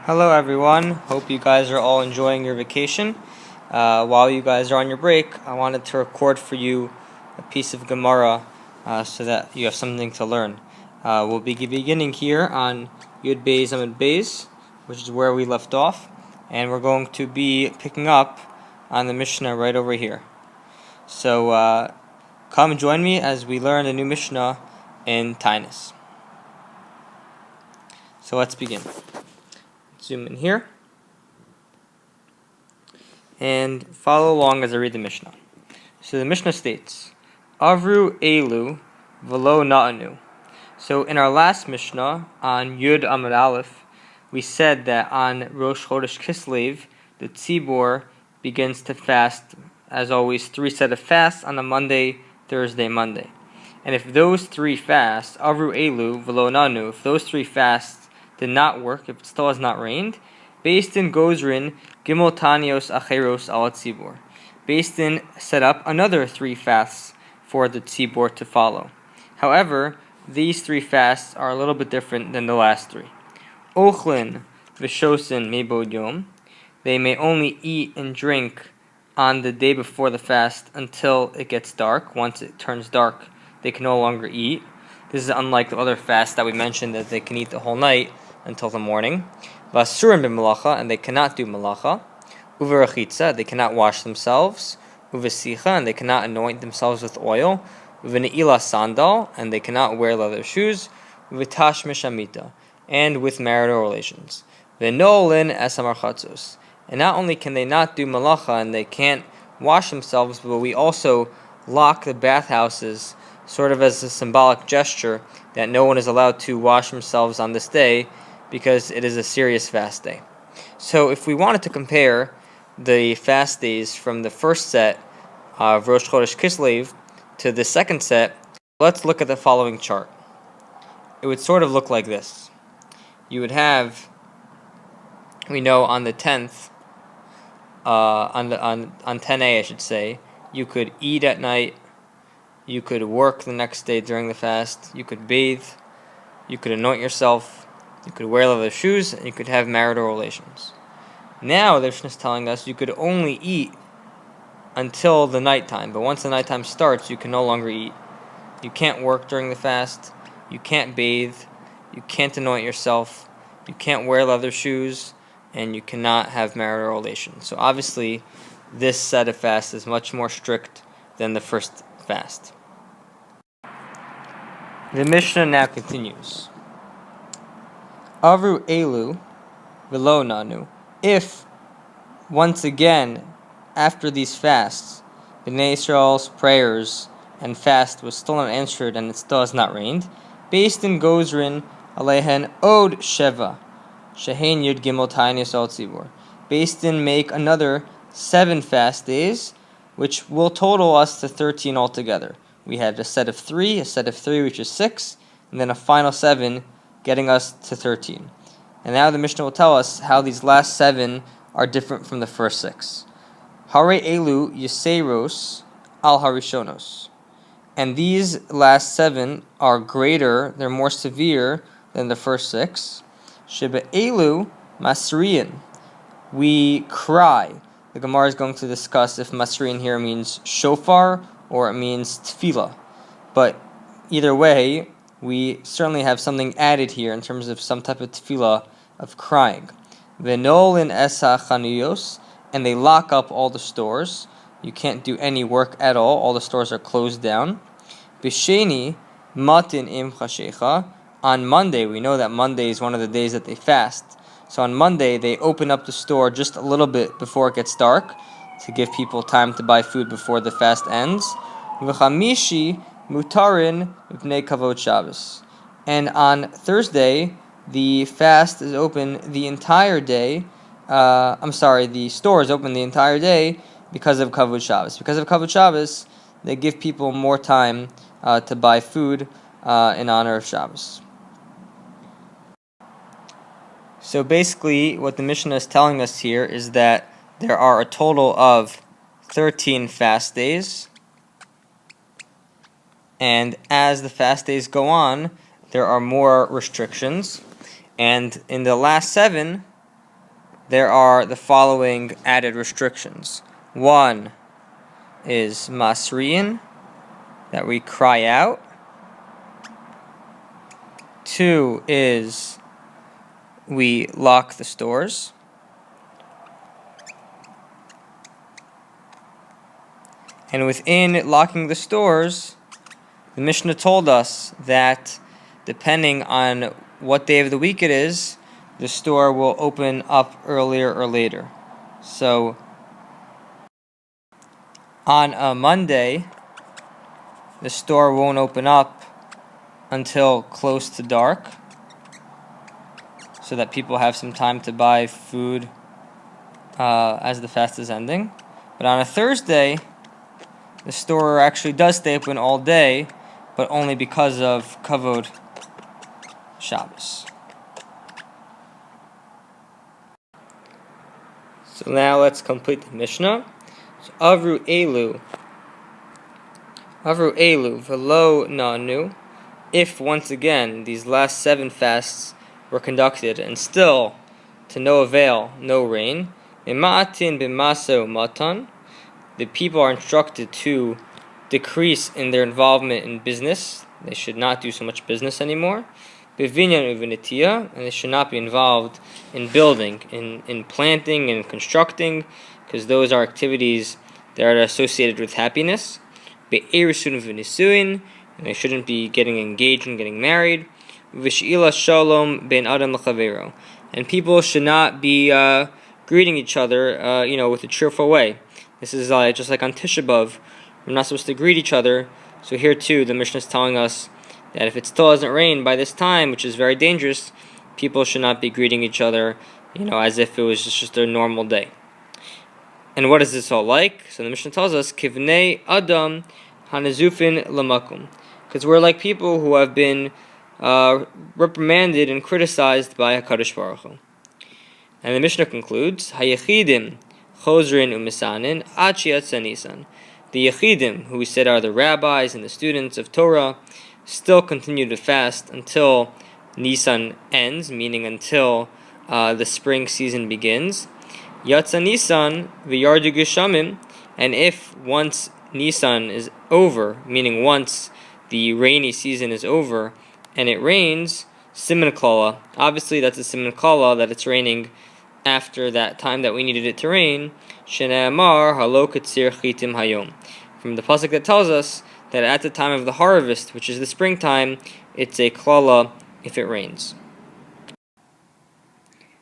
Hello everyone, hope you guys are all enjoying your vacation. While you guys are on your break, I wanted to record for you a piece of Gemara so that you have something to learn. We'll be beginning here on Yud Beis Amud Beis, which is where we left off, and we're going to be picking up on the Mishnah right over here. So come join me as we learn the new Mishnah in Taanis. So let's begin. Zoom in here and follow along as I read the Mishnah. So the Mishnah states, Avru Elu Velo Na'anu. So in our last Mishnah on Yud Amud Aleph, we said that on Rosh Chodesh Kislev, the Tzibor begins to fast, as always, 3 sets of fasts on a Monday, Thursday, Monday. And if those 3 fasts, Avru Elu Velo Na'anu, if those 3 fasts did not work, if it still has not rained, Beis Din Gozrin Gimel Tanios Acheros al Tzibor. Beis Din set up another 3 fasts for the Tzibor to follow. However, these 3 fasts are a little bit different than the last 3. Ochlin v'shosin mebod yom. They may only eat and drink on the day before the fast until it gets dark. Once it turns dark, they can no longer eat. This is unlike the other fasts that we mentioned that they can eat the whole night until the morning. Vasurim b'melacha, and they cannot do melacha. Uverachitza, they cannot wash themselves. Uvesicha, and they cannot anoint themselves with oil. Uveneila sandal, and they cannot wear leather shoes. Uvetash mishamita, and with marital relations. Venolin esamarchatzos, and not only can they not do melacha and they can't wash themselves, but we also lock the bathhouses, sort of as a symbolic gesture that no one is allowed to wash themselves on this day because it is a serious fast day. So if we wanted to compare the fast days from the first set of Rosh Chodesh Kislev to the second set, let's look at the following chart. It would sort of look like this. You would have, we know on the 10th, on 10A I should say, you could eat at night, you could work the next day during the fast, you could bathe, you could anoint yourself, you could wear leather shoes, and you could have marital relations. Now the Mishnah is telling us you could only eat until the nighttime, but once the nighttime starts, you can no longer eat. You can't work during the fast, you can't bathe, you can't anoint yourself, you can't wear leather shoes, and you cannot have marital relations. So obviously, this set of fasts is much more strict than the first fast. The Mishnah now continues. Avru Elu Velo Nanu. If, once again, after these fasts, Bnei Israel's prayers and fast was still not answered and it still has not rained, Beis Din Gozrin Alehen Od Sheva Shehein Yud Gimel Taanis al Tzibor. Beis Din make another 7 fast days, which will total us to 13 altogether. We had a set of 3, which is 6, and then a final 7, getting us to 13. And now the Mishnah will tell us how these last 7 are different from the first 6. Hare Elu Yiseiros al Harishonos. And these last 7 are greater, they're more severe than the first 6. Sheba Elu Masriyan. We cry. The Gemara is going to discuss if Masriyan here means shofar or it means tefillah. But either way, we certainly have something added here in terms of some type of tefillah of crying. Venolin esa chaniyos, and they lock up all the stores. You can't do any work at all the stores are closed down. Bisheni matin im chashecha. On Monday, we know that Monday is one of the days that they fast. So on Monday, they open up the store just a little bit before it gets dark to give people time to buy food before the fast ends. V'chamishi mutarin b'nei kavod Shabbos. And on Thursday, the fast is open the entire day. The store is open the entire day because of kavod Shabbos. Because of kavod Shabbos, they give people more time to buy food in honor of Shabbos. So basically, what the Mishnah is telling us here is that there are a total of 13 fast days. And as the fast days go on, there are more restrictions. And in the last 7, there are the following added restrictions. One is masriin, that we cry out. Two is we lock the stores. And within locking the stores, the Mishnah told us that depending on what day of the week it is, the store will open up earlier or later. So on a Monday, the store won't open up until close to dark, so that people have some time to buy food as the fast is ending. But on a Thursday, the store actually does stay open all day, but only because of Kavod Shabbos. So now let's complete the Mishnah. So Avru Elu Velo Na'anu. If once again these last 7 fasts were conducted and still to no avail, no rain, Mima'atin b'maso matan, the people are instructed to decrease in their involvement in business. They should not do so much business anymore. Bevinyan uvenitia, and they should not be involved in building, in planting and constructing, because those are activities that are associated with happiness. Be'erisun uvenisuin, and they shouldn't be getting engaged and getting married. Vish'ila shalom ben adam l'chavero, and people should not be greeting each other, with a cheerful way. This is just like on Tisha B'Av, we're not supposed to greet each other. So here too, the Mishnah is telling us that if it still hasn't rained by this time, which is very dangerous, people should not be greeting each other, as if it was just a normal day. And what is this all like? So the Mishnah tells us, Kivnei Adam Hanazufin Lamakum, because we're like people who have been reprimanded and criticized by HaKadosh Baruch Hu. And the Mishnah concludes, Hayechidim Chozrin umisanin achiyat Nisan. The Yechidim, who we said are the rabbis and the students of Torah, still continue to fast until Nisan ends, meaning until the spring season begins. Yatsa Nisan v'yardu geshamim, and if once Nisan is over, meaning once the rainy season is over and it rains, siman klala. Obviously, that's a siman klala that it's raining after that time that we needed it to rain. Shene'amar halo katzir chitim hayom, from the pasuk that tells us that at the time of the harvest, which is the springtime, it's a klala if it rains.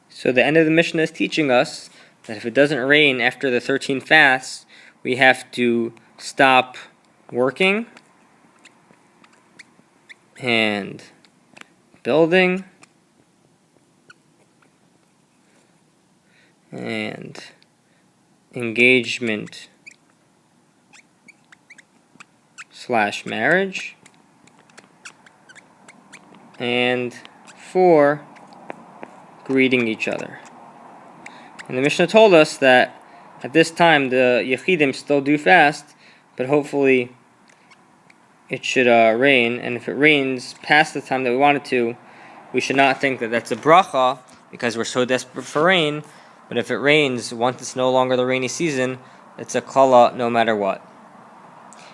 So the end of the Mishnah is teaching us that if it doesn't rain after the 13 fasts, we have to stop working and building and engagement / marriage, and 4, greeting each other. And the Mishnah told us that at this time the Yechidim still do fast, but hopefully it should rain, and if it rains past the time that we want it to, we should not think that that's a bracha because we're so desperate for rain. But if it rains, once it's no longer the rainy season, it's a klala no matter what.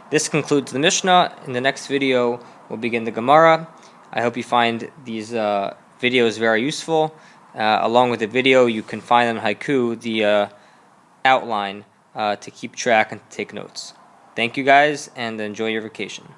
This concludes the Mishnah. In the next video, we'll begin the Gemara. I hope you find these videos very useful. Along with the video, you can find on Haiku the outline to keep track and take notes. Thank you guys, and enjoy your vacation.